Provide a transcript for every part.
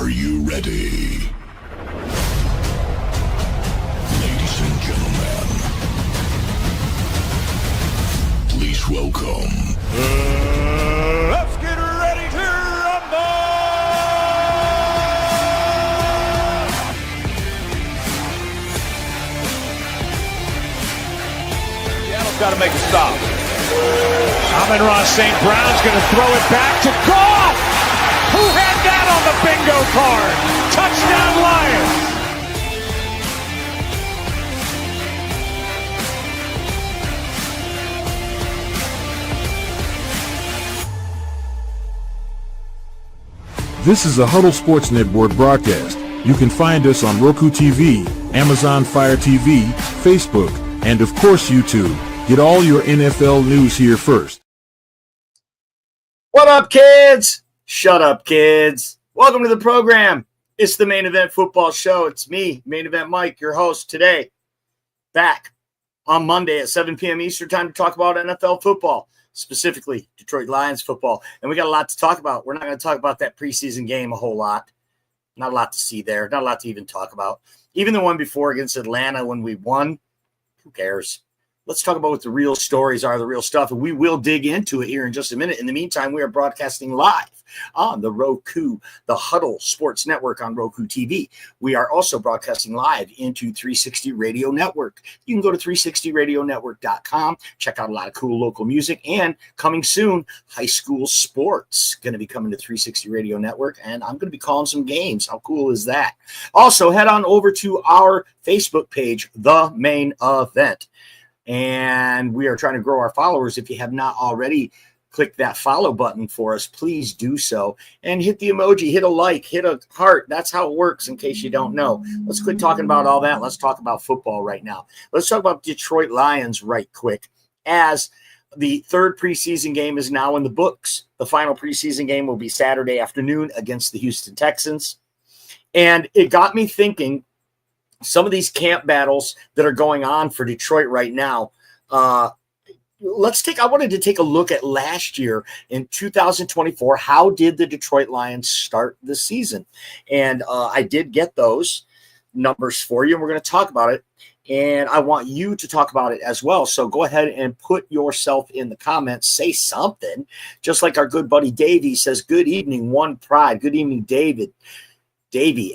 Are you ready? Ladies and gentlemen, please welcome. Let's get ready to rumble! Seattle's got to make a stop. Amon-Ra St. Brown's going to throw it back to Goff! Who had that on the bingo card? Touchdown Lions! This is a Huddle Sports Network broadcast. You can find us on Roku TV, Amazon Fire TV, Facebook, and of course YouTube. Get all your NFL news here first. What up, kids? Shut up, kids. Welcome to the program. It's the Main Event Football Show. It's me, Main Event Mike, your host today. Back on Monday at 7 p.m. Eastern time to talk about NFL football, specifically Detroit Lions football. And we got a lot to talk about. We're not going to talk about that preseason game a whole lot. Not a lot to see there. Not a lot to even talk about. Even the one before against Atlanta when we won, who cares? Let's talk about what the real stories are, the real stuff, and we will dig into it here in just a minute. In the meantime, we are broadcasting live on the Roku, the Huddle Sports Network on Roku TV. We are also broadcasting live into 360 Radio Network. You can go to 360radionetwork.com, check out a lot of cool local music, and coming soon, high school sports going to be coming to 360 Radio Network, and I'm going to be calling some games. How cool is that? Also, head on over to our Facebook page, The Main Event. And we are trying to grow our followers. If you have not already clicked that follow button for us, please do so. And hit the emoji, hit a like, hit a heart. That's how it works, in case you don't know. Let's quit talking about all that. Let's talk about football right now. Let's talk about Detroit Lions right quick, as the third preseason game is now in the books. The final preseason game will be Saturday afternoon against the Houston Texans. And it got me thinking, some of these camp battles that are going on for Detroit right now. I wanted to take a look at last year in 2024. How did the Detroit Lions start the season? And I did get those numbers for you, and we're going to talk about it. And I want you to talk about it as well. So go ahead and put yourself in the comments. Say something. Just like our good buddy Davey says, good evening, One Pride. Good evening, Davey.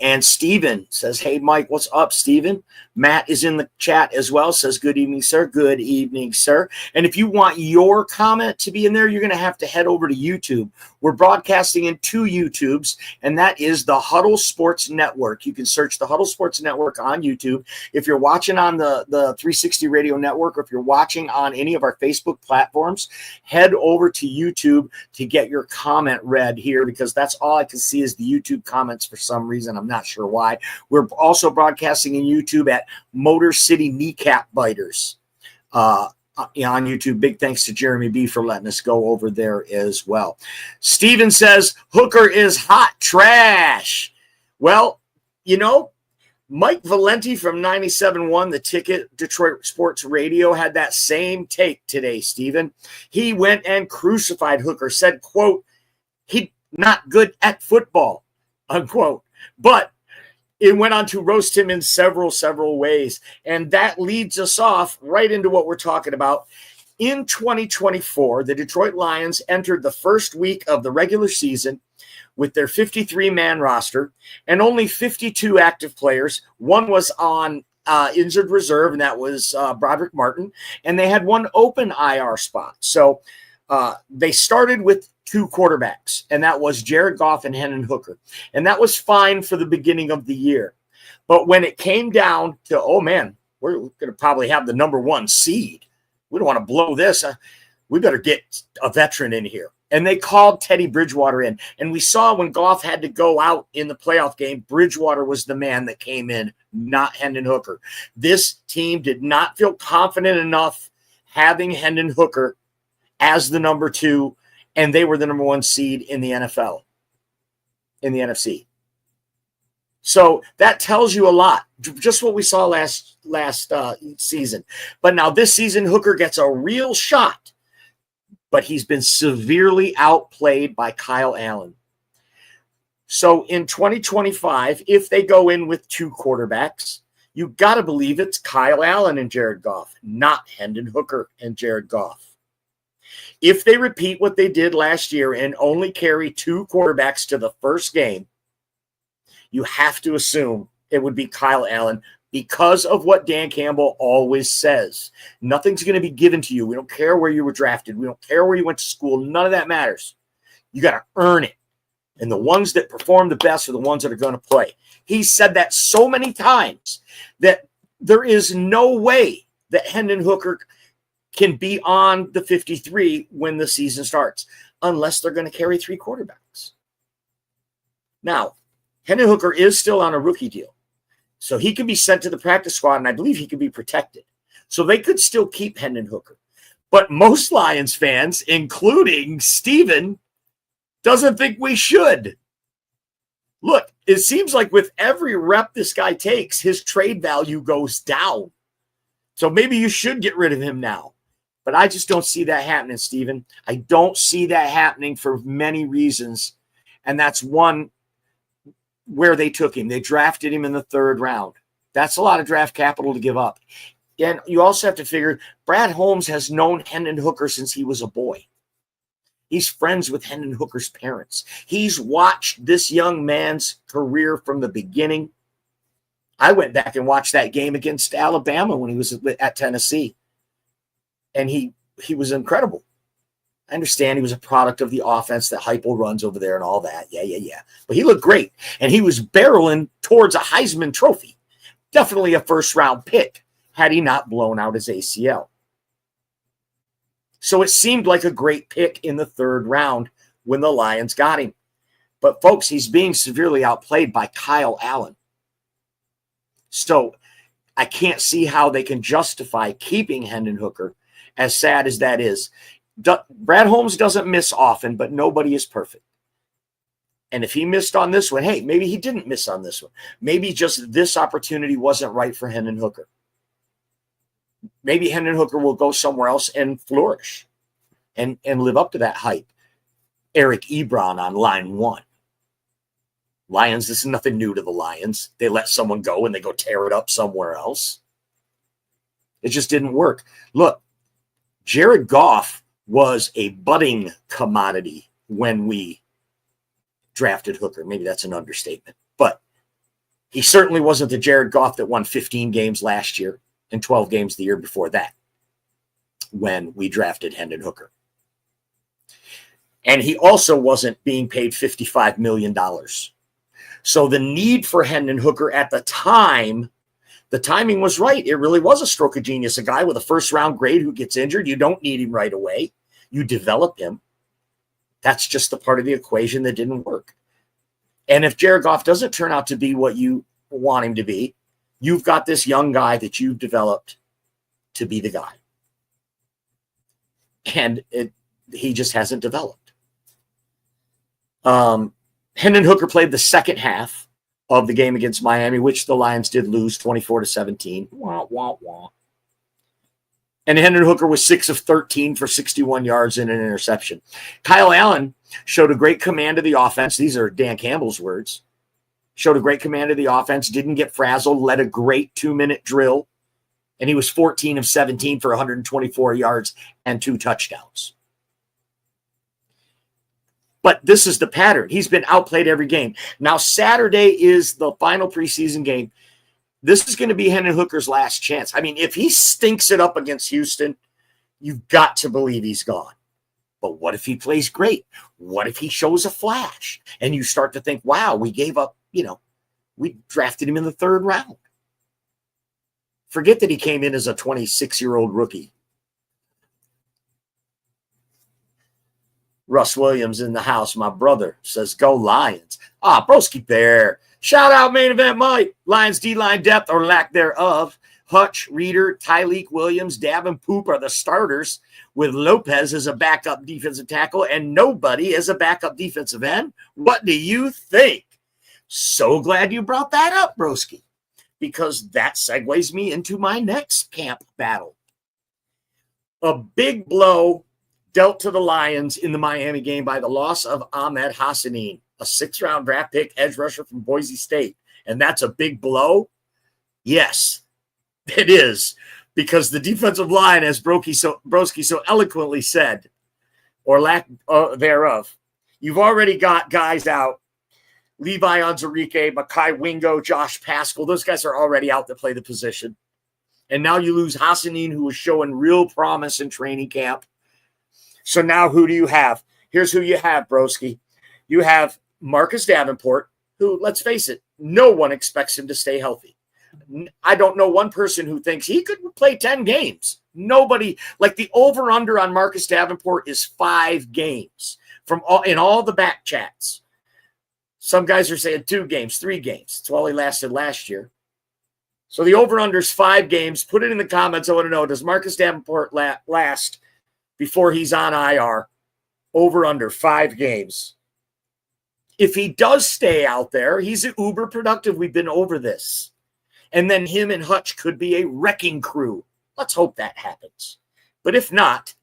And Steven says, hey, Mike, what's up, Steven? Matt is in the chat as well, says, good evening, sir. Good evening, sir. And if you want your comment to be in there, you're going to have to head over to YouTube. We're broadcasting in two YouTubes, and that is the Huddle Sports Network. You can search the Huddle Sports Network on YouTube. If you're watching on the 360 Radio Network, or if you're watching on any of our Facebook platforms, head over to YouTube to get your comment read here, because that's all I can see is the YouTube comments for some reason. I'm not sure why. We're also broadcasting in YouTube at Motor City Kneecap Biters on YouTube. Big thanks to Jeremy B for letting us go over there as well. Steven says Hooker is hot trash. Well, Mike Valenti from 97.1 The Ticket, Detroit Sports Radio, had that same take today, Steven. He went and crucified Hooker, said, quote, "He's not good at football," unquote. But it went on to roast him in several ways. And that leads us off right into what we're talking about. In 2024, the Detroit Lions entered the first week of the regular season with their 53-man roster and only 52 active players. One was on injured reserve, and that was Broderick Martin. And they had one open IR spot. So they started with two quarterbacks, and that was Jared Goff and Hendon Hooker. And that was fine for the beginning of the year. But when it came down to, oh, man, we're going to probably have the number one seed. We don't want to blow this. We better get a veteran in here. And they called Teddy Bridgewater in. And we saw when Goff had to go out in the playoff game, Bridgewater was the man that came in, not Hendon Hooker. This team did not feel confident enough having Hendon Hooker as the number two, and they were the number one seed in the NFL, in the NFC. So that tells you a lot, just what we saw last season. But now this season, Hooker gets a real shot, but he's been severely outplayed by Kyle Allen. So in 2025, if they go in with two quarterbacks, you got to believe it's Kyle Allen and Jared Goff, not Hendon Hooker and Jared Goff. If they repeat what they did last year and only carry two quarterbacks to the first game, you have to assume it would be Kyle Allen because of what Dan Campbell always says. Nothing's going to be given to you. We don't care where you were drafted. We don't care where you went to school. None of that matters. You got to earn it. And the ones that perform the best are the ones that are going to play. He said that so many times that there is no way that Hendon Hooker can be on the 53 when the season starts, unless they're going to carry three quarterbacks. Now, Hendon Hooker is still on a rookie deal, so he can be sent to the practice squad, and I believe he can be protected. So they could still keep Hendon Hooker. But most Lions fans, including Steven, doesn't think we should. Look, it seems like with every rep this guy takes, his trade value goes down. So maybe you should get rid of him now. But I just don't see that happening, Steven. I don't see that happening for many reasons. And that's one where they took him. They drafted him in the third round. That's a lot of draft capital to give up. And you also have to figure Brad Holmes has known Hendon Hooker since he was a boy. He's friends with Hendon Hooker's parents. He's watched this young man's career from the beginning. I went back and watched that game against Alabama when he was at Tennessee. And he was incredible. I understand he was a product of the offense that Heupel runs over there and all that. Yeah. But he looked great. And he was barreling towards a Heisman Trophy. Definitely a first-round pick had he not blown out his ACL. So it seemed like a great pick in the third round when the Lions got him. But, folks, he's being severely outplayed by Kyle Allen. So I can't see how they can justify keeping Hendon Hooker, as sad as that is. Brad Holmes doesn't miss often, but nobody is perfect. And if he missed on this one, hey, maybe he didn't miss on this one. Maybe just this opportunity wasn't right for Hendon Hooker. Maybe Hendon Hooker will go somewhere else and flourish and live up to that hype. Eric Ebron on line one. Lions, this is nothing new to the Lions. They let someone go and they go tear it up somewhere else. It just didn't work. Look, Jared Goff was a budding commodity when we drafted Hooker. Maybe that's an understatement. But he certainly wasn't the Jared Goff that won 15 games last year and 12 games the year before that when we drafted Hendon Hooker. And he also wasn't being paid $55 million. So the need for Hendon Hooker at the time, the timing was right. It really was a stroke of genius. A guy with a first-round grade who gets injured, you don't need him right away. You develop him. That's just the part of the equation that didn't work. And if Jared Goff doesn't turn out to be what you want him to be, you've got this young guy that you've developed to be the guy. And he just hasn't developed. Hendon Hooker played the second half of the game against Miami, which the Lions did lose 24-17. Wah, wah, wah. And Hendon Hooker was 6 of 13 for 61 yards and an interception. Kyle Allen showed a great command of the offense. These are Dan Campbell's words. Showed a great command of the offense, didn't get frazzled, led a great 2-minute drill, and he was 14 of 17 for 124 yards and 2 touchdowns. But this is the pattern. He's been outplayed every game. Now, Saturday is the final preseason game. This is going to be Hendon Hooker's last chance. I mean, if he stinks it up against Houston, you've got to believe he's gone. But what if he plays great? What if he shows a flash? And you start to think, wow, we gave up, we drafted him in the third round. Forget that he came in as a 26-year-old rookie. Russ Williams in the house, my brother, says, go Lions. Broski Bear. Shout out Main Event Mike. Lions D-line depth or lack thereof. Hutch, Reeder, Tyleek Williams, Davenport are the starters with Lopez as a backup defensive tackle and nobody as a backup defensive end. What do you think? So glad you brought that up, Broski, because that segues me into my next camp battle. A big blow dealt to the Lions in the Miami game by the loss of Ahmed Hassanin. a 6th-round draft pick edge rusher from Boise State, and that's a big blow? Yes, it is, because the defensive line, as Broski so eloquently said, or lack thereof, you've already got guys out. Levi Onwuzurike, Mekhi Wingo, Josh Paschal, those guys are already out to play the position. And now you lose Hassanin, who was showing real promise in training camp. So now who do you have? Here's who you have, Broski. You have Marcus Davenport, who, let's face it, no one expects him to stay healthy. I don't know one person who thinks he could play 10 games. Nobody. Like, the over-under on Marcus Davenport is 5 games in all the back chats. Some guys are saying 2 games, 3 games. That's all he lasted last year. So the over-under is 5 games. Put it in the comments. I want to know, does Marcus Davenport last before he's on IR? Over-under 5 games. If he does stay out there, he's uber productive. We've been over this. And then him and Hutch could be a wrecking crew. Let's hope that happens. But if not,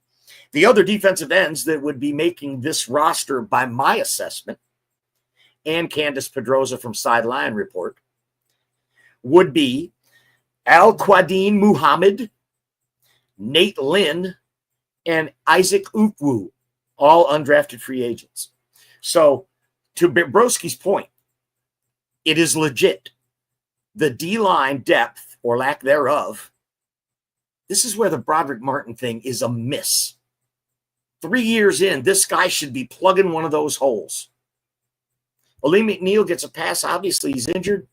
the other defensive ends that would be making this roster, by my assessment, and Candace Pedroza from Sideline Report, would be Al-Quadin Muhammad, Nate Lynn, and Isaac Ukwu, all undrafted free agents. So, to Broski's point, it is legit. The D-line depth, or lack thereof, this is where the Broderick Martin thing is a miss. 3 years in, this guy should be plugging one of those holes. Aleem McNeil gets a pass. Obviously, he's injured.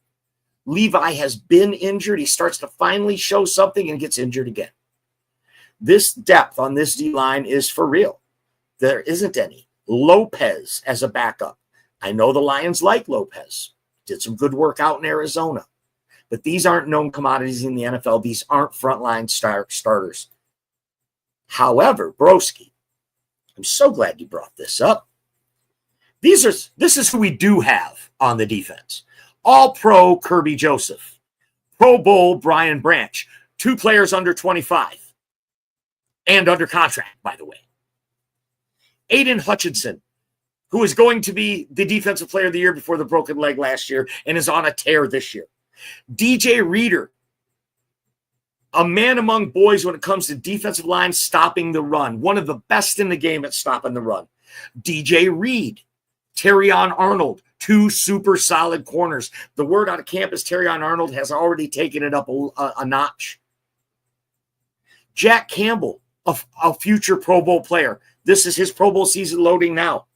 Levi has been injured. He starts to finally show something and gets injured again. This depth on this D-line is for real. There isn't any. Lopez as a backup. I know the Lions like Lopez. Did some good work out in Arizona. But these aren't known commodities in the NFL. These aren't frontline starters. However, Broski, I'm so glad you brought this up. This is who we do have on the defense. All-Pro Kirby Joseph. Pro Bowl Brian Branch. 2 players under 25. And under contract, by the way. Aiden Hutchinson, who is going to be the defensive player of the year before the broken leg last year and is on a tear this year. DJ Reader, a man among boys when it comes to defensive line stopping the run. One of the best in the game at stopping the run. DJ Reed, Terrion Arnold, 2 super solid corners. The word out of camp is Terrion Arnold has already taken it up a notch. Jack Campbell, a future Pro Bowl player. This is his Pro Bowl season loading now.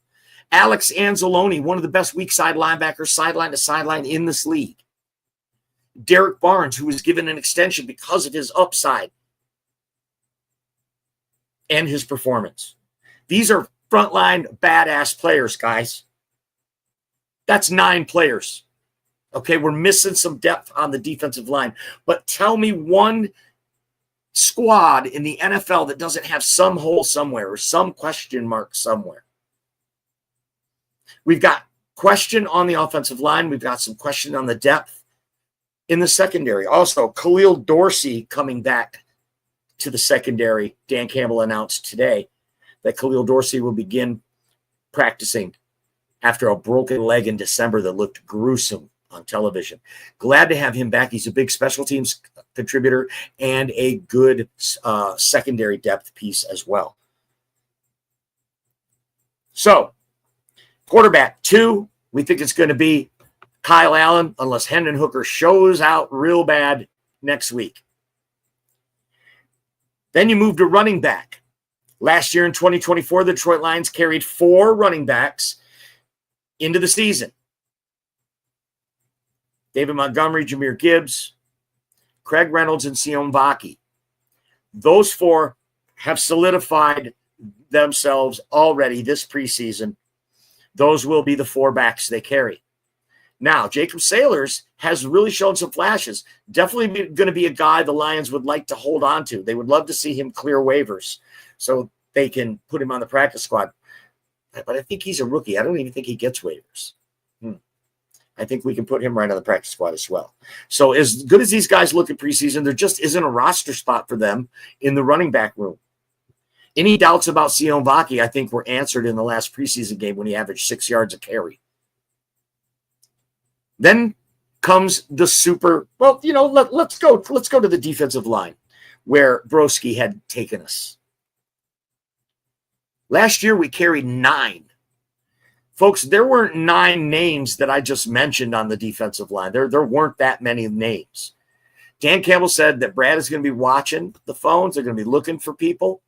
Alex Anzalone, one of the best weak side linebackers, sideline to sideline in this league. Derek Barnes, who was given an extension because of his upside and his performance. These are frontline badass players, guys. That's 9 players. Okay, we're missing some depth on the defensive line. But tell me one squad in the NFL that doesn't have some hole somewhere or some question mark somewhere. We've got question on the offensive line. We've got some question on the depth in the secondary. Also, Khalil Dorsey coming back to the secondary. Dan Campbell announced today that Khalil Dorsey will begin practicing after a broken leg in December that looked gruesome on television. Glad to have him back. He's a big special teams contributor and a good secondary depth piece as well. So, quarterback 2, we think it's going to be Kyle Allen, unless Hendon Hooker shows out real bad next week. Then you move to running back. Last year in 2024, the Detroit Lions carried 4 running backs into the season. David Montgomery, Jahmyr Gibbs, Craig Reynolds, and Sion Vaki. Those 4 have solidified themselves already this preseason. Those will be the 4 backs they carry. Now, Jacob Sailors has really shown some flashes. Definitely going to be a guy the Lions would like to hold on to. They would love to see him clear waivers so they can put him on the practice squad. But I think he's a rookie. I don't even think he gets waivers. I think we can put him right on the practice squad as well. So as good as these guys look at preseason, there just isn't a roster spot for them in the running back room. Any doubts about Sion Vaki, I think, were answered in the last preseason game when he averaged 6 yards a carry. Then comes the super, well, let's go to the defensive line where Broski had taken us. Last year we carried 9. Folks, there weren't 9 names that I just mentioned on the defensive line. There weren't that many names. Dan Campbell said that Brad is going to be watching the phones. They're going to be looking for people.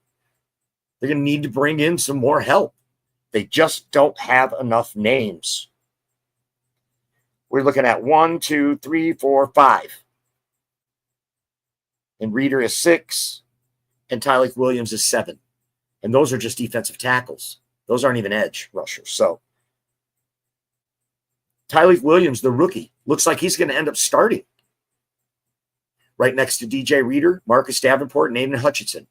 They're going to need to bring in some more help. They just don't have enough names. We're looking at 1, 2, 3, 4, 5. And Reeder is 6. And Tyleik Williams is 7. And those are just defensive tackles. Those aren't even edge rushers. So Tyleik Williams, the rookie, looks like he's going to end up starting right next to DJ Reeder, Marcus Davenport, and Aiden Hutchinson.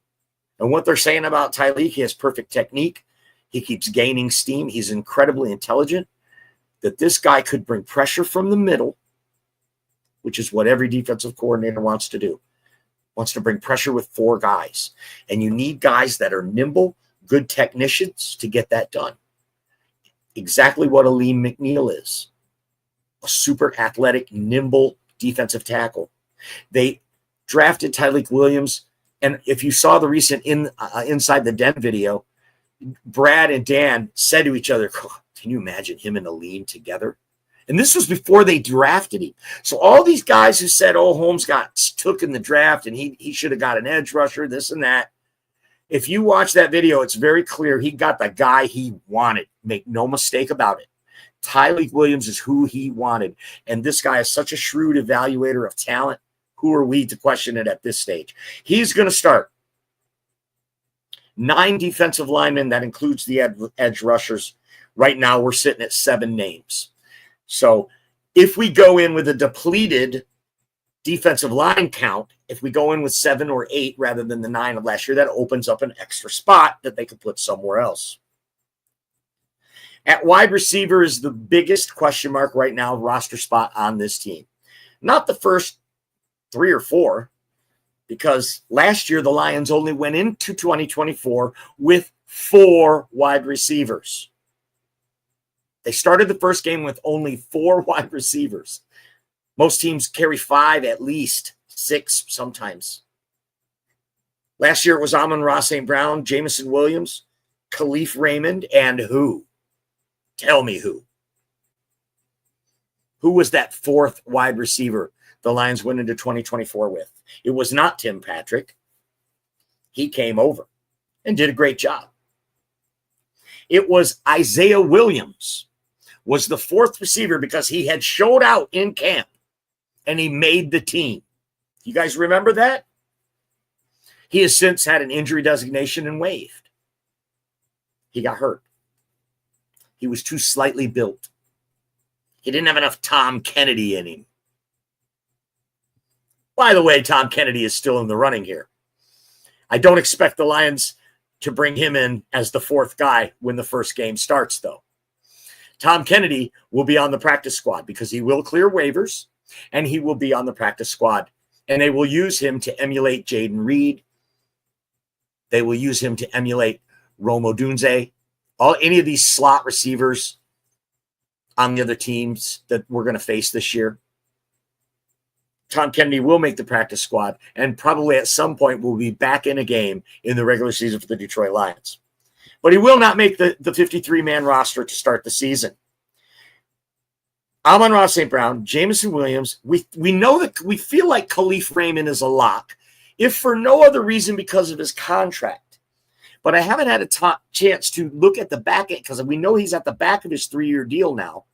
And what they're saying about Tyleik, he has perfect technique. He keeps gaining steam. He's incredibly intelligent. That this guy could bring pressure from the middle, which is what every defensive coordinator wants to do. Wants to bring pressure with 4 guys. And you need guys that are nimble, good technicians to get that done. Exactly what Aleem McNeil is. A super athletic, nimble defensive tackle. They drafted Tyleik Williams, and if you saw the recent Inside the Den video, Brad and Dan said to each other, can you imagine him and Aleem together? And this was before they drafted him. So all these guys who said, Holmes got took in the draft and he should have got an edge rusher, this and that. If you watch that video, it's very clear he got the guy he wanted. Make no mistake about it. Tyleik Williams is who he wanted. And this guy is such a shrewd evaluator of talent. Who are we to question it at this stage? He's going to start. 9 defensive linemen, that includes the edge rushers. Right now, we're sitting at 7 names. So if we go in with a depleted defensive line count, if we go in with 7 or 8 rather than the 9 of last year, that opens up an extra spot that they could put somewhere else. At wide receiver is the biggest question mark right now, roster spot on this team. Not the first 3 or 4, because last year the Lions only went into 2024 with 4 wide receivers. They started the first game with only 4 wide receivers. Most teams carry 5 at least, 6 sometimes. Last year it was Amon-Ra St. Brown, Jameson Williams, Khalif Raymond, and who? Tell me who. Who was that 4th wide receiver the Lions went into 2024 with? It was not Tim Patrick. He came over and did a great job. It was Isaiah Williams, was the 4th receiver because he had showed out in camp and he made the team. You guys remember that? He has since had an injury designation and waived. He got hurt. He was too slightly built. He didn't have enough Tom Kennedy in him. By the way, Tom Kennedy is still in the running here. I don't expect the Lions to bring him in as the 4th guy when the first game starts, though. Tom Kennedy will be on the practice squad because he will clear waivers, and he will be on the practice squad. And they will use him to emulate Jaden Reed. They will use him to emulate Rome Odunze. Any of these slot receivers on the other teams that we're going to face this year. Tom Kennedy will make the practice squad and probably at some point will be back in a game in the regular season for the Detroit Lions. But he will not make the 53-man roster to start the season. Amon-Ra St. Brown, Jameson Williams, we know that we feel like Khalif Raymond is a lock, if for no other reason because of his contract. But I haven't had a chance to look at the back end because we know he's at the back of his 3-year deal now.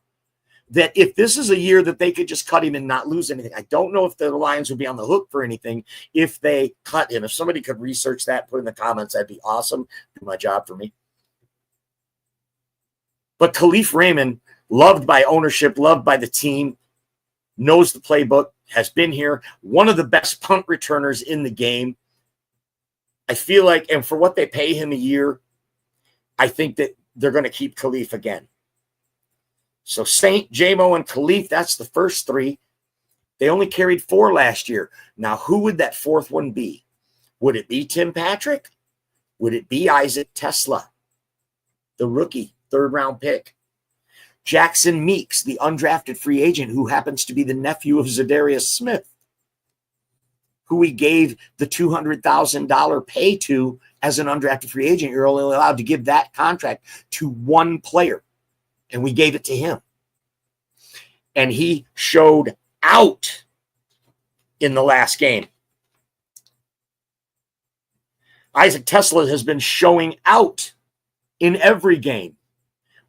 That if this is a year that they could just cut him and not lose anything, I don't know if the Lions would be on the hook for anything if they cut him. If somebody could research that, put in the comments, that'd be awesome. Do my job for me. But Khalif Raymond, loved by ownership, loved by the team, knows the playbook, has been here, one of the best punt returners in the game. I feel like, and for what they pay him a year, I think that they're going to keep Khalif again. So Saint, J-Mo, and Khalif, that's the first 3. They only carried 4 last year. Now, who would that 4th one be? Would it be Tim Patrick? Would it be Isaac Tesla, the rookie, 3rd-round pick? Jackson Meeks, the undrafted free agent who happens to be the nephew of Zadarius Smith, who we gave the $200,000 pay to as an undrafted free agent. You're only allowed to give that contract to one player, and we gave it to him. And he showed out in the last game. Isaac Tesla has been showing out in every game.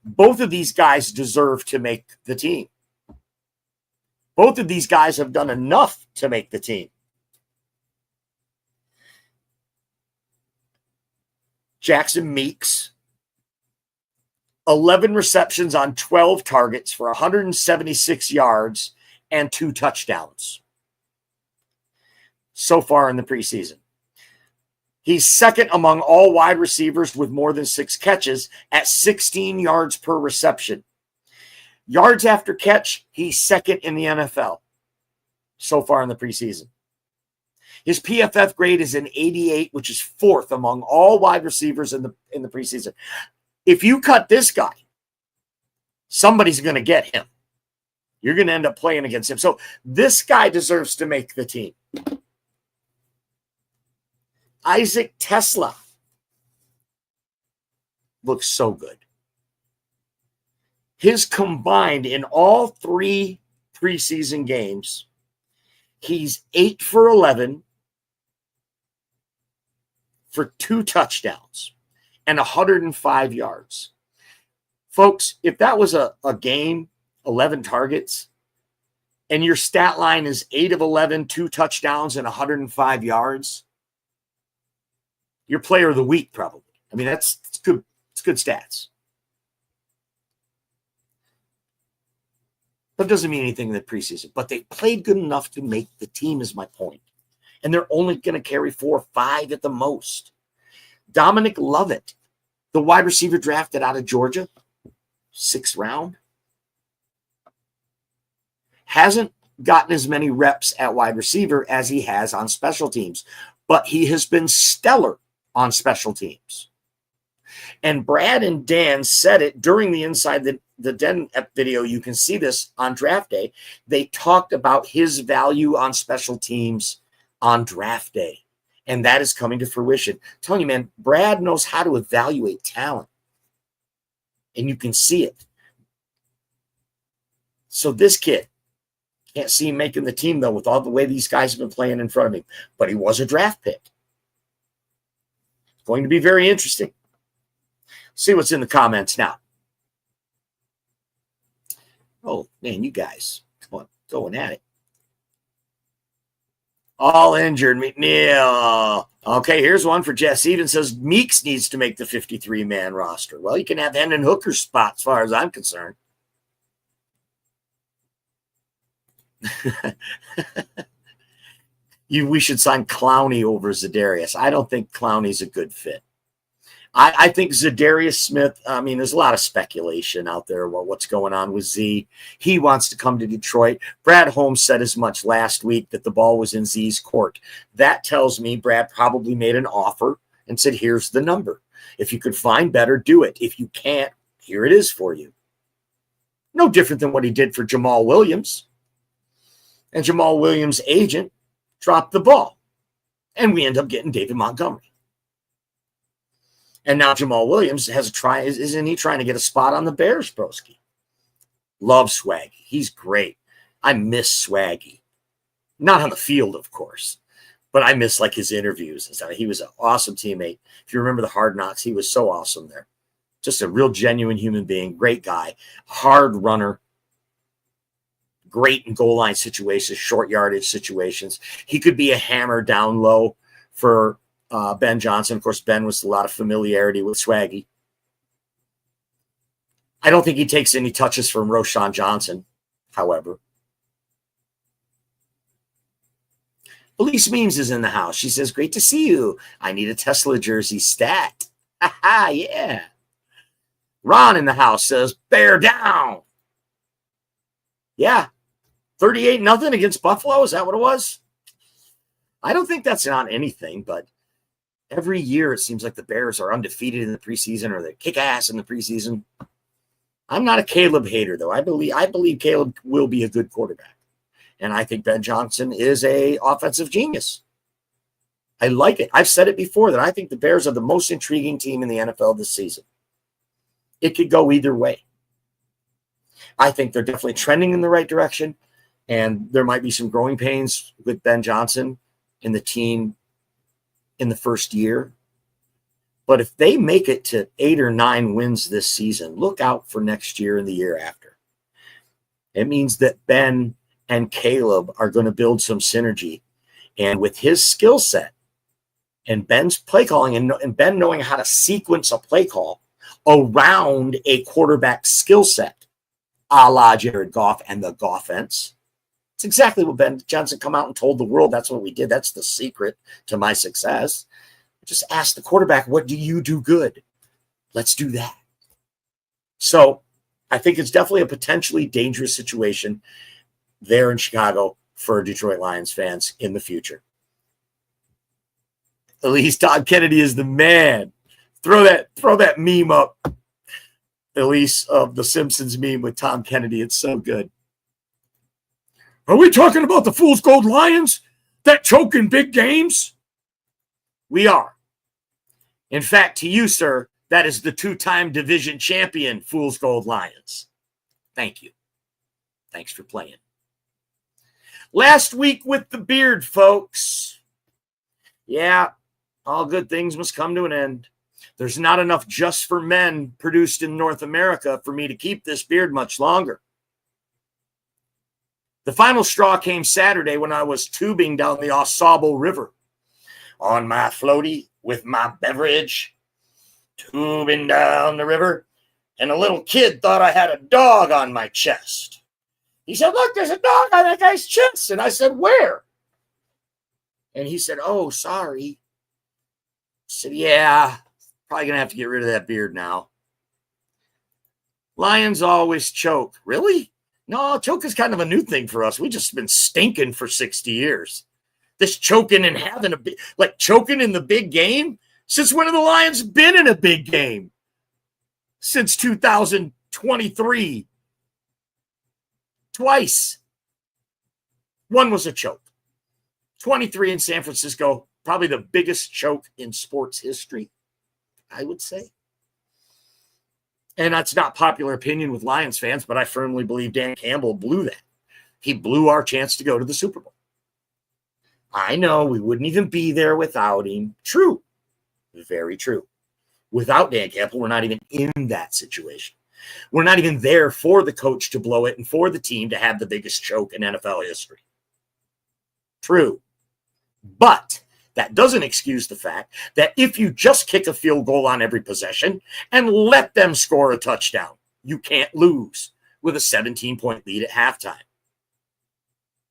Both of these guys deserve to make the team. Both of these guys have done enough to make the team. Jackson Meeks, 11 receptions on 12 targets for 176 yards and 2 touchdowns so far in the preseason. He's second among all wide receivers with more than 6 catches at 16 yards per reception. Yards after catch, he's second in the NFL so far in the preseason. His PFF grade is an 88, which is 4th among all wide receivers in the preseason. If you cut this guy, somebody's going to get him. You're going to end up playing against him. So this guy deserves to make the team. Isaac Tesla looks so good. His combined in all 3 preseason games, he's 8 for 11 for 2 touchdowns and 105 yards. Folks, if that was a game, 11 targets, and your stat line is 8 of 11, 2 touchdowns, and 105 yards, you're player of the week, probably. I mean, it's good. It's good stats. But it doesn't mean anything in the preseason. But they played good enough to make the team, is my point. And they're only going to carry 4 or 5 at the most. Dominic Lovett, the wide receiver drafted out of Georgia, 6th round, hasn't gotten as many reps at wide receiver as he has on special teams. But he has been stellar on special teams. And Brad and Dan said it during the Inside the Den video. You can see this on draft day. They talked about his value on special teams on draft day. And that is coming to fruition. I'm telling you, man, Brad knows how to evaluate talent. And you can see it. So this kid, can't see him making the team, though, with all the way these guys have been playing in front of him. But he was a draft pick. Going to be very interesting. See what's in the comments now. Oh, man, you guys. Come on, going at it. All injured. McNeil. Okay, here's one for Jess Even says Meeks needs to make the 53-man roster. Well, you can have Hendon Hooker's spot as far as I'm concerned. We should sign Clowney over Zadarius. I don't think Clowney's a good fit. I think Zadarius Smith, I mean, there's a lot of speculation out there about what's going on with Z. He wants to come to Detroit. Brad Holmes said as much last week that the ball was in Z's court. That tells me Brad probably made an offer and said, here's the number. If you could find better, do it. If you can't, here it is for you. No different than what he did for Jamal Williams. And Jamal Williams' agent dropped the ball. And we end up getting David Montgomery. And now Jamal Williams has a try. Isn't he trying to get a spot on the Bears, broski? Love Swaggy. He's great. I miss Swaggy. Not on the field, of course. But I miss like his interviews and stuff. He was an awesome teammate. If you remember the Hard Knocks, he was so awesome there. Just a real genuine human being. Great guy. Hard runner. Great in goal line situations, short yardage situations. He could be a hammer down low for Ben Johnson. Of course, Ben was a lot of familiarity with Swaggy. I don't think he takes any touches from Roshan Johnson, however. Elise Means is in the house. She says, great to see you. I need a Tesla jersey stat. Ha yeah. Ron in the house says, bear down. Yeah. 38-0 against Buffalo. Is that what it was? I don't think that's on anything, but every year it seems like the Bears are undefeated in the preseason or they kick ass in the preseason. I'm not a Caleb hater, though. I believe Caleb will be a good quarterback. And I think Ben Johnson is a offensive genius. I like it. I've said it before that I think the Bears are the most intriguing team in the NFL this season. It could go either way. I think they're definitely trending in the right direction, and there might be some growing pains with Ben Johnson and the team in the first year. But if they make it to 8 or 9 wins this season, look out for next year and the year after. It means that Ben and Caleb are going to build some synergy. And with his skill set and Ben's play calling and Ben knowing how to sequence a play call around a quarterback skill set, a la Jared Goff and the Goffense, it's exactly what Ben Johnson come out and told the world. That's what we did. That's the secret to my success. Just ask the quarterback, what do you do good? Let's do that. So I think it's definitely a potentially dangerous situation there in Chicago for Detroit Lions fans in the future. At least Todd Kennedy is the man. Throw that meme up, Elise, of the Simpsons meme with Tom Kennedy. It's so good. Are we talking about the Fool's Gold Lions that choke in big games? We are. In fact, to you, sir, that is the 2-time division champion Fool's Gold Lions. Thank you. Thanks for playing. Last week with the beard, folks. Yeah, all good things must come to an end. There's not enough Just for Men produced in North America for me to keep this beard much longer. The final straw came Saturday when I was tubing down the Ausable River on my floaty with my beverage, tubing down the river, and a little kid thought I had a dog on my chest. He said, look, there's a dog on that guy's chest. And I said, where? And he said, oh, sorry. I said, yeah, probably going to have to get rid of that beard now. Lions always choke. Really? No, choke is kind of a new thing for us. We've just been stinking for 60 years. This choking and having choking in the big game? Since when have the Lions been in a big game? Since 2023. Twice. One was a choke. 23 in San Francisco, probably the biggest choke in sports history, I would say. And that's not popular opinion with Lions fans, but I firmly believe Dan Campbell blew that. He blew our chance to go to the Super Bowl. I know we wouldn't even be there without him. True. Very true. Without Dan Campbell, we're not even in that situation. We're not even there for the coach to blow it and for the team to have the biggest choke in NFL history. True. But that doesn't excuse the fact that if you just kick a field goal on every possession and let them score a touchdown, you can't lose with a 17-point lead at halftime.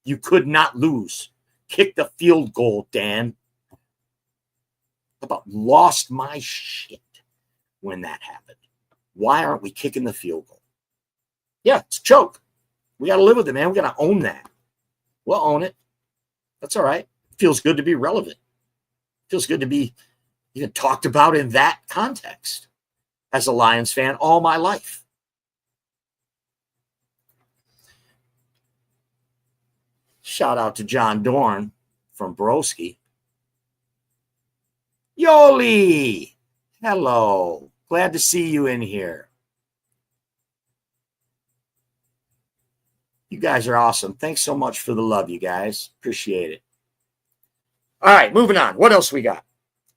You could not lose. Kick the field goal, Dan. About lost my shit when that happened. Why aren't we kicking the field goal? Yeah, it's a choke. We got to live with it, man. We got to own that. We'll own it. That's all right. It feels good to be relevant. It feels good to be even talked about in that context as a Lions fan all my life. Shout out to John Dorn from Broski. Yoli! Hello. Glad to see you in here. You guys are awesome. Thanks so much for the love, you guys. Appreciate it. All right, moving on. What else we got?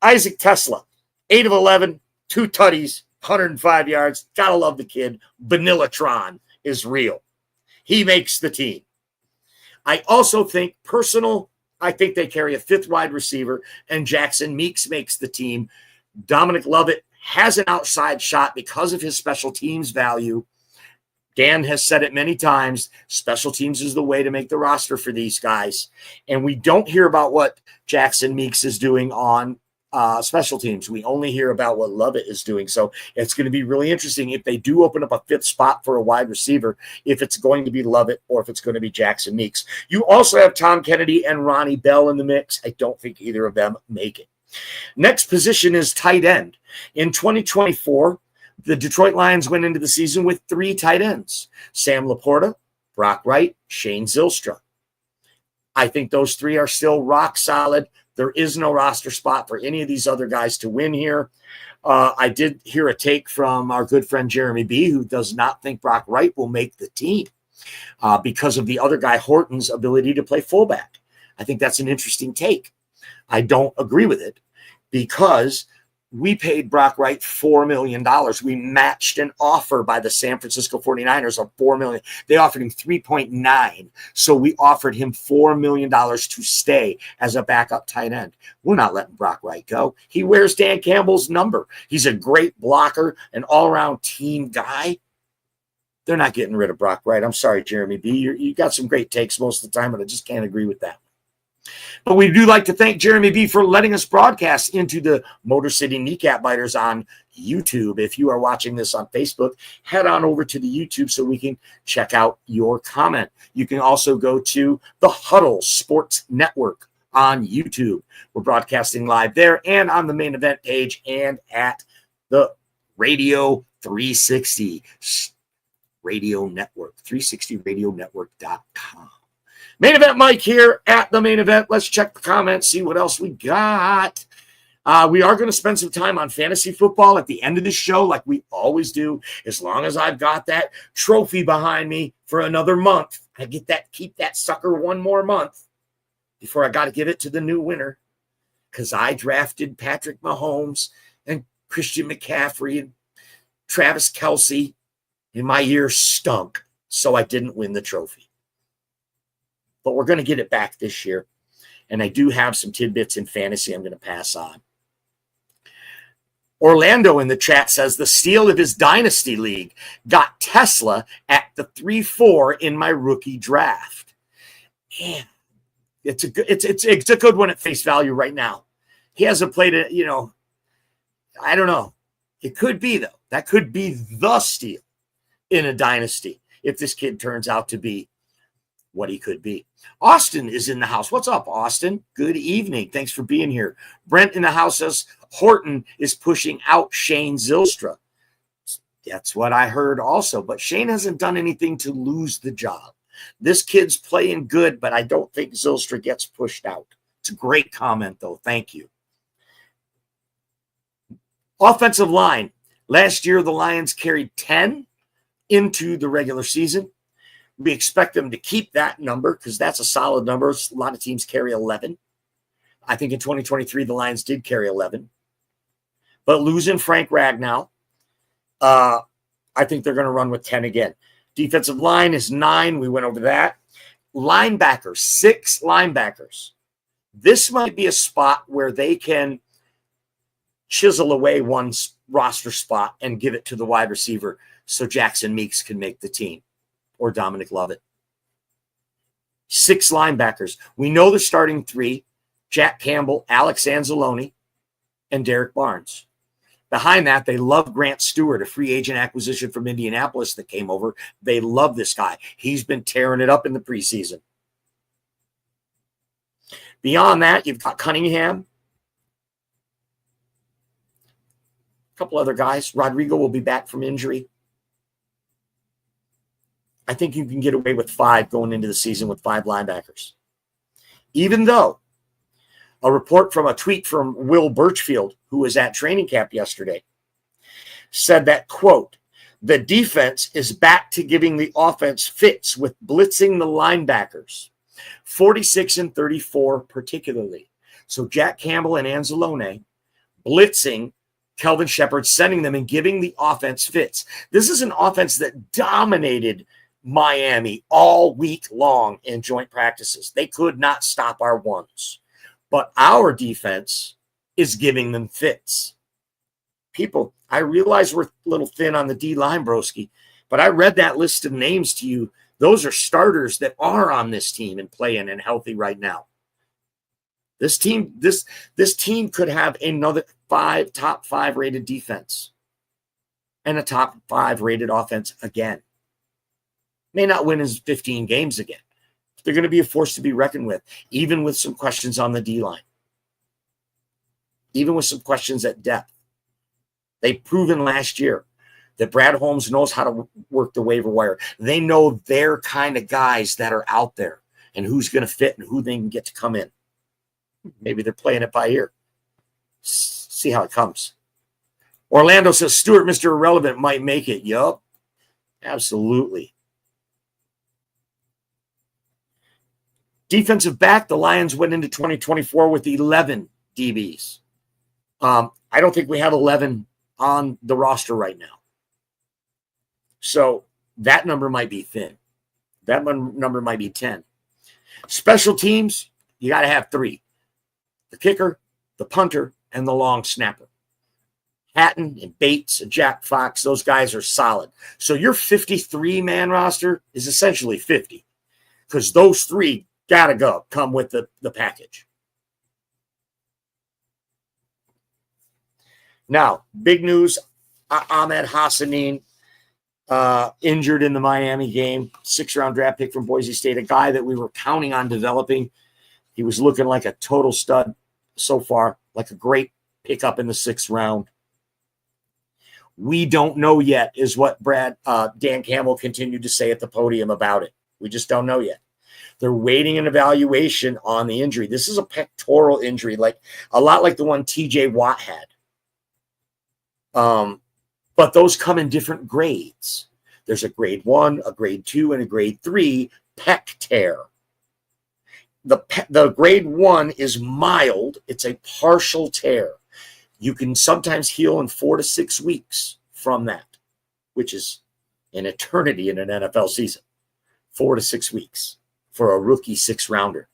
Isaac Tesla, 8 of 11, 2 tutties, 105 yards. Gotta love the kid. Vanillatron is real. He makes the team. I also think I think they carry a 5th wide receiver, and Jackson Meeks makes the team. Dominic Lovett has an outside shot because of his special teams value. Dan has said it many times. Special teams is the way to make the roster for these guys. And we don't hear about what Jackson Meeks is doing on special teams. We only hear about what Lovett is doing. So it's going to be really interesting if they do open up a 5th spot for a wide receiver, if it's going to be Lovett or if it's going to be Jackson Meeks. You also have Tom Kennedy and Ronnie Bell in the mix. I don't think either of them make it. Next position is tight end. In 2024, The Detroit Lions went into the season with 3 tight ends: Sam Laporta, Brock Wright, Shane Zylstra. I think those 3 are still rock solid. There is no roster spot for any of these other guys to win here. I did hear a take from our good friend Jeremy B., who does not think Brock Wright will make the team because of the other guy, Horton's ability to play fullback. I think that's an interesting take. I don't agree with it because we paid Brock Wright $4 million. We matched an offer by the San Francisco 49ers of $4 million. They offered him 3.9. So we offered him $4 million to stay as a backup tight end. We're not letting Brock Wright go. He wears Dan Campbell's number. He's a great blocker, an all-around team guy. They're not getting rid of Brock Wright. I'm sorry, Jeremy B. You got some great takes most of the time, but I just can't agree with that. But we do like to thank Jeremy B. for letting us broadcast into the Motor City Kneecap Biters on YouTube. If you are watching this on Facebook, head on over to the YouTube so we can check out your comment. You can also go to the Huddle Sports Network on YouTube. We're broadcasting live there and on the main event page and at the Radio 360 Radio Network, 360radionetwork.com. Main Event Mike here at the main event. Let's check the comments, see what else we got. We are going to spend some time on fantasy football at the end of the show, like we always do, as long as I've got that trophy behind me for another month. I get that, keep that sucker one more month before I got to give it to the new winner, because I drafted Patrick Mahomes and Christian McCaffrey and Travis Kelce, and my year stunk, so I didn't win the trophy. But we're going to get it back this year. And I do have some tidbits in fantasy I'm going to pass on. Orlando in the chat says the steal of his dynasty league got Tesla at the 3-4 in my rookie draft. Man, it's a good one at face value right now. He hasn't played it, I don't know. It could be, though. That could be the steal in a dynasty if this kid turns out to be what he could be. Austin is in the house. What's up, Austin? Good evening. Thanks for being here. Brent in the house says Horton is pushing out Shane Zylstra. That's what I heard also, but Shane hasn't done anything to lose the job. This kid's playing good, but I don't think Zylstra gets pushed out. It's a great comment, though. Thank you. Offensive line. Last year, the Lions carried 10 into the regular season. We expect them to keep that number because that's a solid number. A lot of teams carry 11. I think in 2023, the Lions did carry 11. But losing Frank Ragnow, I think they're going to run with 10 again. Defensive line is 9. We went over that. Linebackers, 6 linebackers. This might be a spot where they can chisel away one roster spot and give it to the wide receiver so Jackson Meeks can make the team, or Dominic Lovett. 6 linebackers. We know the starting 3, Jack Campbell, Alex Anzalone, and Derek Barnes. Behind that, they love Grant Stewart, a free agent acquisition from Indianapolis that came over. They love this guy. He's been tearing it up in the preseason. Beyond that, you've got Cunningham. A couple other guys. Rodrigo will be back from injury. I think you can get away with 5 going into the season with 5 linebackers. Even though a report from a tweet from Will Birchfield, who was at training camp yesterday, said that, quote, the defense is back to giving the offense fits with blitzing the linebackers, 46 and 34 particularly. So Jack Campbell and Anzalone blitzing Kelvin Shepard, sending them and giving the offense fits. This is an offense that dominated Miami all week long in joint practices. They could not stop our ones. But our defense is giving them fits. People, I realize we're a little thin on the D-line, broski, but I read that list of names to you. Those are starters that are on this team and playing and healthy right now. This team could have another top 5 rated defense and a top 5 rated offense again. May not win as 15 games again. They're going to be a force to be reckoned with, even with some questions on the D-line, even with some questions at depth. They've proven last year that Brad Holmes knows how to work the waiver wire. They know their kind of guys that are out there and who's going to fit and who they can get to come in. Maybe they're playing it by ear. See how it comes. Orlando says Stewart, Mr. Irrelevant, might make it. Yup. Absolutely. Defensive back, the Lions went into 2024 with 11 DBs. I don't think we have 11 on the roster right now. So that number might be thin. That number might be 10. Special teams, you got to have 3. The kicker, the punter, and the long snapper. Hatton and Bates and Jack Fox, those guys are solid. So your 53-man roster is essentially 50 because those 3 got to come with the package. Now, big news, Ahmed Hassanin injured in the Miami game, 6th-round draft pick from Boise State, a guy that we were counting on developing. He was looking like a total stud so far, like a great pickup in the 6th round. We don't know yet is what Dan Campbell continued to say at the podium about it. We just don't know yet. They're waiting an evaluation on the injury. This is a pectoral injury, like a lot like the one TJ Watt had. But those come in different grades. There's a grade 1, a grade 2, and a grade 3 pec tear. The grade 1 is mild. It's a partial tear. You can sometimes heal in 4 to 6 weeks from that, which is an eternity in an NFL season. 4 to 6 weeks for a rookie 6th-rounder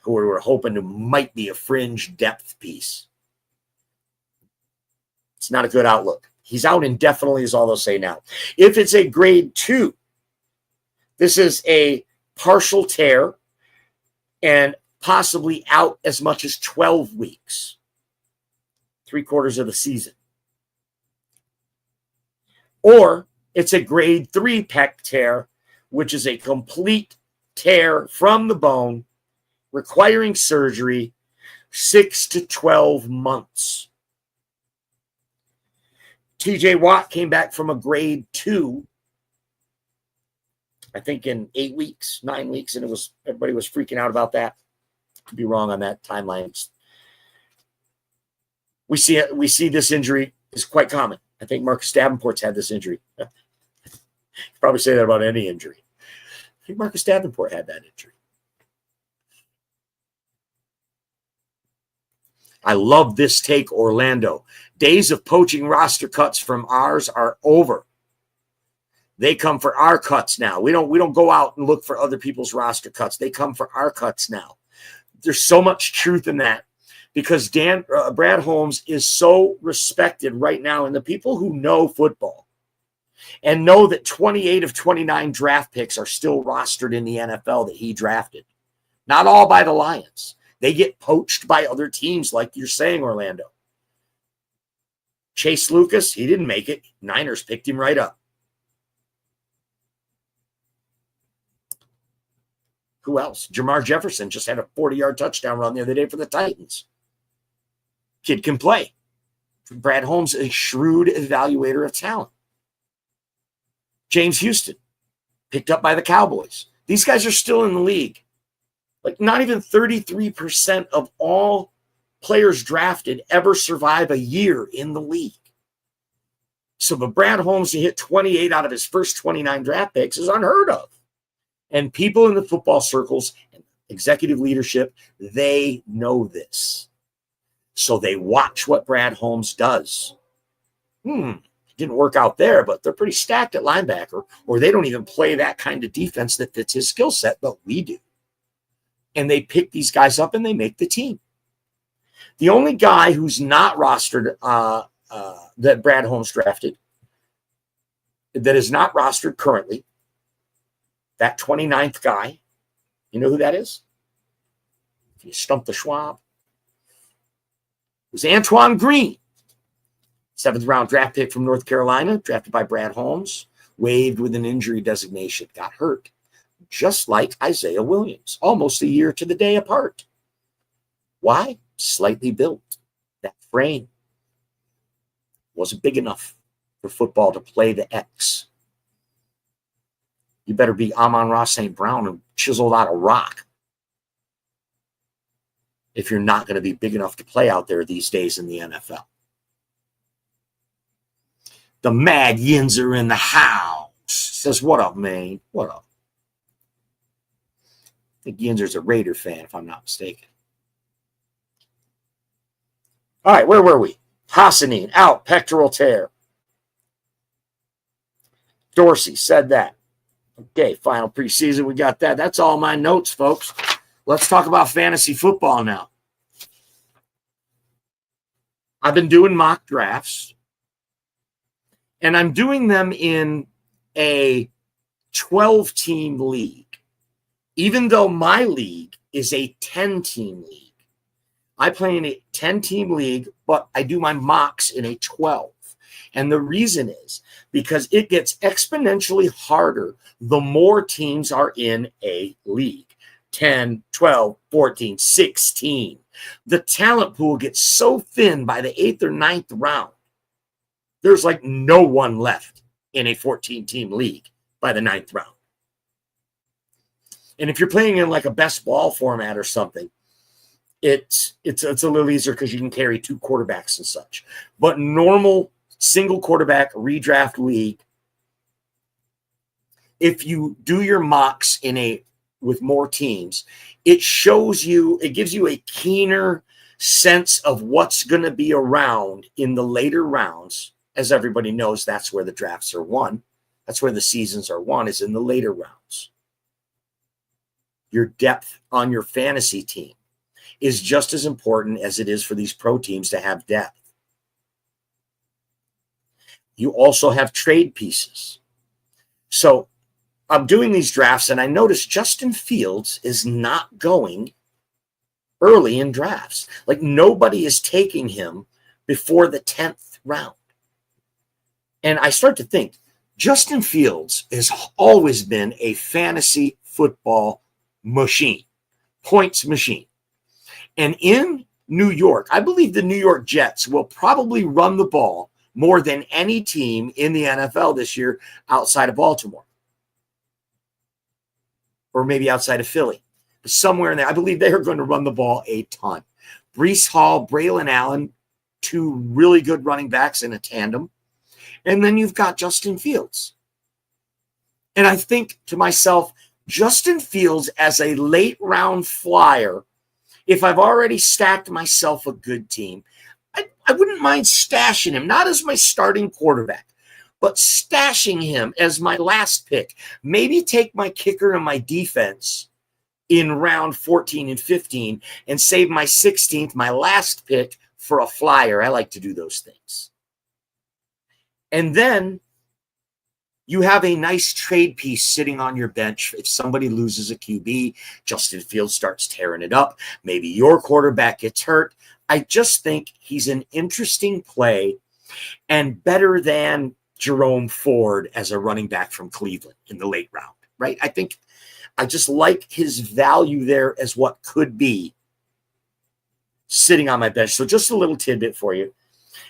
who we're hoping might be a fringe depth piece. It's not a good outlook. He's out indefinitely is all they'll say now. If it's a grade 2, this is a partial tear and possibly out as much as 12 weeks. 3/4 of the season. Or it's a grade 3 pec tear, which is a complete tear from the bone, requiring surgery, 6 to 12 months. TJ Watt came back from a grade 2, I think in 8 weeks, 9 weeks, and everybody was freaking out about that. Could be wrong on that timeline. We see this injury is quite common. I think Marcus Davenport's had this injury. You probably say that about any injury. I think Marcus Davenport had that injury. I love this take, Orlando. Days of poaching roster cuts from ours are over. They come for our cuts now. We don't go out and look for other people's roster cuts. They come for our cuts now. There's so much truth in that because Brad Holmes is so respected right now, and the people who know football and know that 28 of 29 draft picks are still rostered in the NFL that he drafted. Not all by the Lions. They get poached by other teams, like you're saying, Orlando. Chase Lucas, he didn't make it. Niners picked him right up. Who else? Jamar Jefferson just had a 40-yard touchdown run the other day for the Titans. Kid can play. Brad Holmes, a shrewd evaluator of talent. James Houston, picked up by the Cowboys. These guys are still in the league. Like not even 33% of all players drafted ever survive a year in the league. So for Brad Holmes to hit 28 out of his first 29 draft picks is unheard of. And people in the football circles and executive leadership, they know this. So they watch what Brad Holmes does. It didn't work out there, but they're pretty stacked at linebacker, or they don't even play that kind of defense that fits his skill set, but we do. And they pick these guys up and they make the team. The only guy who's not rostered that Brad Holmes drafted, that is not rostered currently, that 29th guy, you know who that is? If you stump the Schwab, it was Antoine Green, 7th-round draft pick from North Carolina, drafted by Brad Holmes, waived with an injury designation, got hurt, just like Isaiah Williams, almost a year to the day apart. Why? Slightly built. That frame wasn't big enough for football to play the X. You better be Amon-Ra St. Brown and chiseled out of rock if you're not going to be big enough to play out there these days in the NFL. The Mad Yins are in the house. Says, what up, man? What up? I think Yinzer's a Raider fan, if I'm not mistaken. All right, where were we? Hassanin, out, pectoral tear. Dorsey said that. Okay, final preseason, we got that. That's all my notes, folks. Let's talk about fantasy football now. I've been doing mock drafts, and I'm doing them in a 12-team league, even though my league is a 10-team league. I play in a 10-team league, but I do my mocks in a 12. And the reason is because it gets exponentially harder the more teams are in a league. 10, 12, 14, 16. The talent pool gets so thin by the 8th or 9th round. There's like no one left in a 14-team league by the 9th round. And if you're playing in like a best ball format or something, it's a little easier because you can carry 2 quarterbacks and such. But normal single quarterback redraft league, if you do your mocks with more teams, it gives you a keener sense of what's going to be around in the later rounds. As everybody knows, that's where the drafts are won. That's where the seasons are won, is in the later rounds. Your depth on your fantasy team is just as important as it is for these pro teams to have depth. You also have trade pieces. So I'm doing these drafts, and I noticed Justin Fields is not going early in drafts. Like, nobody is taking him before the 10th round. And I start to think, Justin Fields has always been a fantasy football machine, points machine. And in New York, I believe the New York Jets will probably run the ball more than any team in the NFL this year outside of Baltimore. Or maybe outside of Philly. But somewhere in there, I believe they are going to run the ball a ton. Breece Hall, Braylon Allen, 2 really good running backs in a tandem. And then you've got Justin Fields. And I think to myself, Justin Fields as a late round flyer, if I've already stacked myself a good team, I wouldn't mind stashing him, not as my starting quarterback, but stashing him as my last pick. Maybe take my kicker and my defense in round 14 and 15 and save my 16th, my last pick, for a flyer. I like to do those things. And then you have a nice trade piece sitting on your bench. If somebody loses a QB, Justin Fields starts tearing it up. Maybe your quarterback gets hurt. I just think he's an interesting play and better than Jerome Ford as a running back from Cleveland in the late round, right? I think I just like his value there as what could be sitting on my bench. So just a little tidbit for you.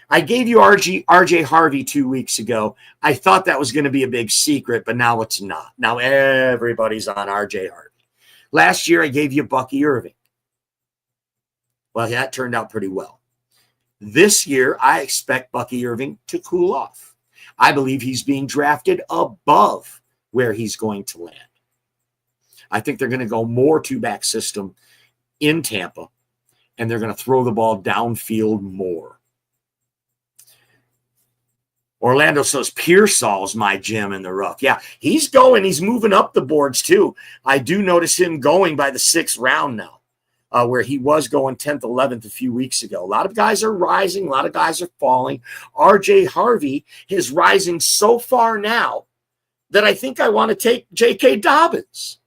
I gave you RJ Harvey 2 weeks ago. I thought that was going to be a big secret, but now it's not. Now everybody's on RJ Harvey. Last year, I gave you Bucky Irving. Well, that turned out pretty well. This year, I expect Bucky Irving to cool off. I believe he's being drafted above where he's going to land. I think they're going to go more 2-back system in Tampa, and they're going to throw the ball downfield more. Orlando says Pearsall's my gem in the rough. Yeah, he's going. He's moving up the boards, too. I do notice him going by the 6th round now, where he was going 10th, 11th a few weeks ago. A lot of guys are rising. A lot of guys are falling. R.J. Harvey is rising so far now that I think I want to take J.K. Dobbins.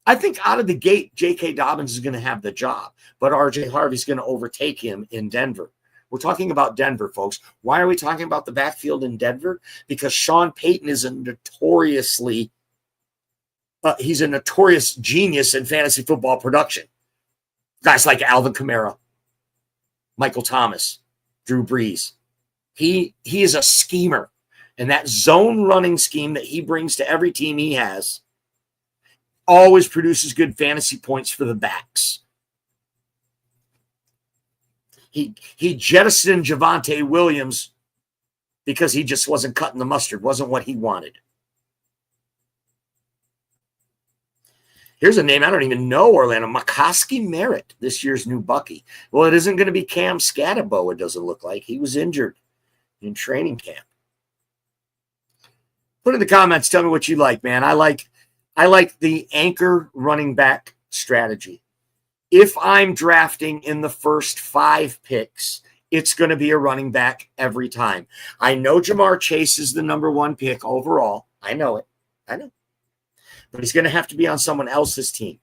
I think out of the gate, J.K. Dobbins is going to have the job, but R.J. Harvey's going to overtake him in Denver. We're talking about Denver, folks. Why are we talking about the backfield in Denver? Because Sean Payton is he's a notorious genius in fantasy football production. Guys like Alvin Kamara, Michael Thomas, Drew Brees. He is a schemer. And that zone running scheme that he brings to every team he has always produces good fantasy points for the backs. He jettisoned Javonte Williams because he just wasn't cutting the mustard, wasn't what he wanted. Here's a name I don't even know, Orlando. McCoskey Merritt, this year's new Bucky. Well, it isn't going to be Cam Scatabo, it doesn't look like. He was injured in training camp. Put in the comments, tell me what you like, man. I like the anchor running back strategy. If I'm drafting in the first 5 picks, it's going to be a running back every time. I know Jamar Chase is the number 1 pick overall. I know it. I know. But he's going to have to be on someone else's team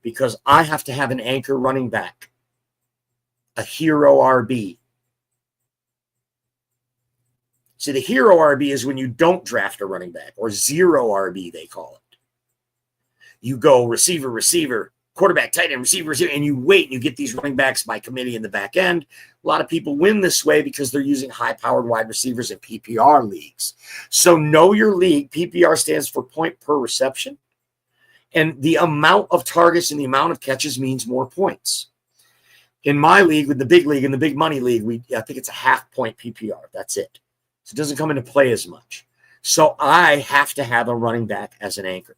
because I have to have an anchor running back, a hero RB. See, the hero RB is when you don't draft a running back, or zero RB, they call it. You go receiver, quarterback, tight end, receiver, and you wait and you get these running backs by committee in the back end. A lot of people win this way because they're using high-powered wide receivers in PPR leagues. So know your league. PPR stands for point per reception. And the amount of targets and the amount of catches means more points. In my league, with the big league and the big money league, I think it's a half-point PPR. That's it. So it doesn't come into play as much. So I have to have a running back as an anchor.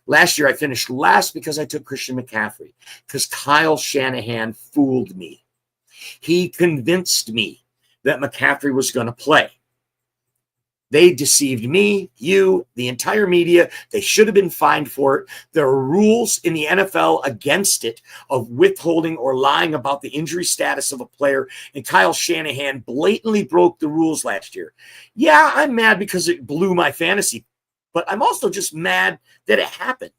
Last year, I finished last because I took Christian McCaffrey, because Kyle Shanahan fooled me. He convinced me that McCaffrey was going to play. They deceived me, you, the entire media. They should have been fined for it. There are rules in the NFL against it of withholding or lying about the injury status of a player, and Kyle Shanahan blatantly broke the rules last year. Yeah, I'm mad because it blew my fantasy, but I'm also just mad that it happened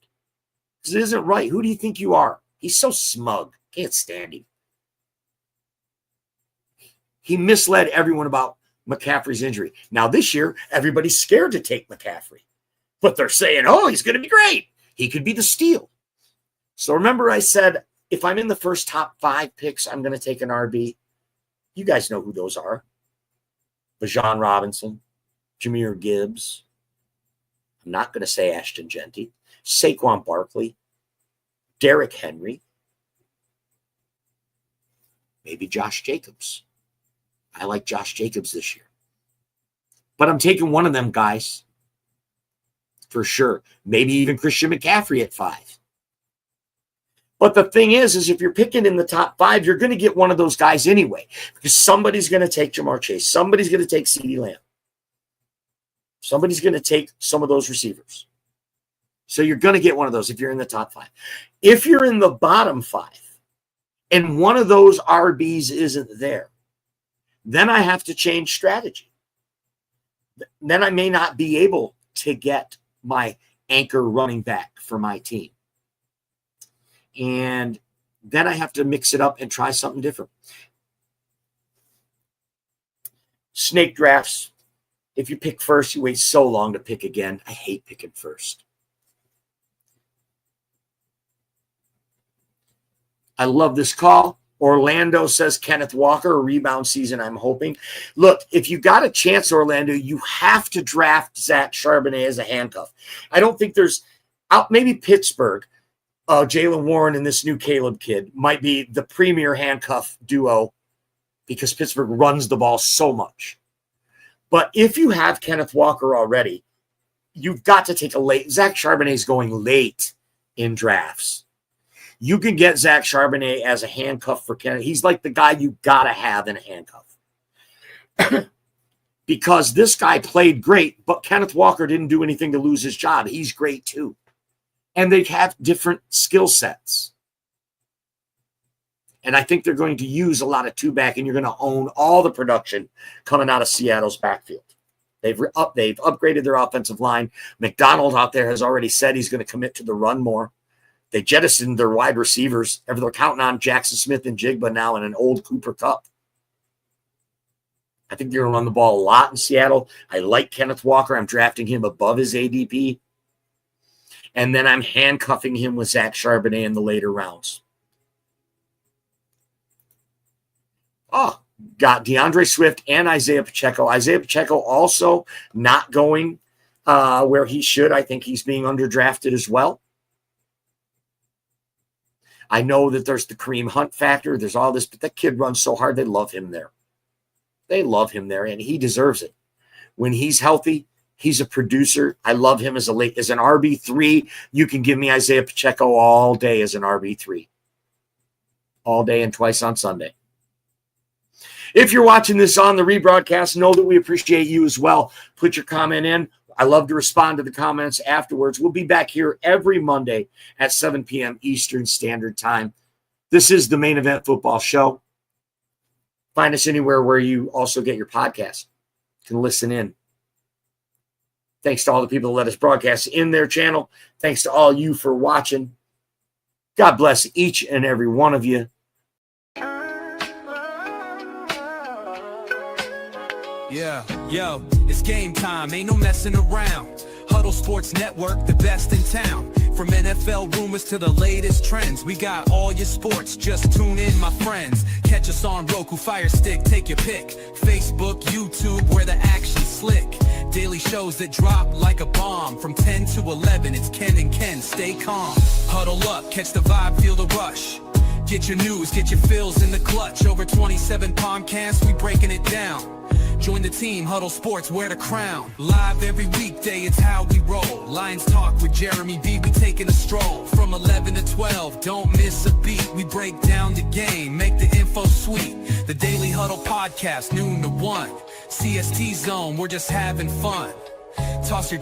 because it isn't right. Who do you think you are? He's so smug. Can't stand him. He misled everyone about McCaffrey's injury. Now this year, everybody's scared to take McCaffrey, but they're saying, oh, he's going to be great. He could be the steal. So remember I said, if I'm in the first top 5 picks, I'm going to take an RB. You guys know who those are. Bijan Robinson, Jahmyr Gibbs. I'm not going to say Ashton Genty. Saquon Barkley, Derrick Henry, maybe Josh Jacobs. I like Josh Jacobs this year. But I'm taking one of them guys for sure. Maybe even Christian McCaffrey at 5. But the thing is if you're picking in the top 5, you're going to get one of those guys anyway, because somebody's going to take Jamar Chase. Somebody's going to take CeeDee Lamb. Somebody's going to take some of those receivers. So you're going to get one of those if you're in the top 5. If you're in the bottom 5 and one of those RBs isn't there, then I have to change strategy. Then I may not be able to get my anchor running back for my team. And then I have to mix it up and try something different. Snake drafts. If you pick first, you wait so long to pick again. I hate picking first. I love this call. Orlando says Kenneth Walker, a rebound season, I'm hoping. Look, if you got a chance, Orlando, you have to draft Zach Charbonnet as a handcuff. I don't think there's maybe Pittsburgh, Jaylen Warren and this new Caleb kid might be the premier handcuff duo because Pittsburgh runs the ball so much. But if you have Kenneth Walker already, you've got to take a late. Zach Charbonnet is going late in drafts. You can get Zach Charbonnet as a handcuff for Kenneth. He's like the guy you got to have in a handcuff. Because this guy played great, but Kenneth Walker didn't do anything to lose his job. He's great too. And they have different skill sets. And I think they're going to use a lot of two-back, and you're going to own all the production coming out of Seattle's backfield. They've upgraded their offensive line. McDonald out there has already said he's going to commit to the run more. They jettisoned their wide receivers. They're counting on Jackson Smith and Jigba now and an old Cooper Kupp. I think they're going to run the ball a lot in Seattle. I like Kenneth Walker. I'm drafting him above his ADP. And then I'm handcuffing him with Zach Charbonnet in the later rounds. Oh, got DeAndre Swift and Isaiah Pacheco. Isaiah Pacheco also not going where he should. I think he's being underdrafted as well. I know that there's the Kareem Hunt factor. There's all this, but that kid runs so hard. They love him there. They love him there, and he deserves it. When he's healthy, he's a producer. I love him as an RB3. You can give me Isaiah Pacheco all day as an RB3. All day and twice on Sunday. If you're watching this on the rebroadcast, know that we appreciate you as well. Put your comment in. I love to respond to the comments afterwards. We'll be back here every Monday at 7 p.m. Eastern Standard Time. This is the Main Event Football Show. Find us anywhere where you also get your podcast. You can listen in. Thanks to all the people that let us broadcast in their channel. Thanks to all you for watching. God bless each and every one of you. Yeah, yo, it's game time, ain't no messing around. Huddle Sports Network, the best in town. From NFL rumors to the latest trends, we got all your sports, just tune in, my friends. Catch us on Roku, Fire Stick, take your pick. Facebook, YouTube, where the action's slick. Daily shows that drop like a bomb. From 10 to 11, it's Ken and Ken, stay calm. Huddle up, catch the vibe, feel the rush. Get your news, get your fills in the clutch. Over 27 podcasts, we breaking it down. Join the team, Huddle Sports, wear the crown. Live every weekday, it's how we roll. Lions Talk with Jeremy B, we taking a stroll. From 11 to 12, don't miss a beat. We break down the game, make the info sweet. The Daily Huddle Podcast, noon to 1. CST Zone, we're just having fun. Toss your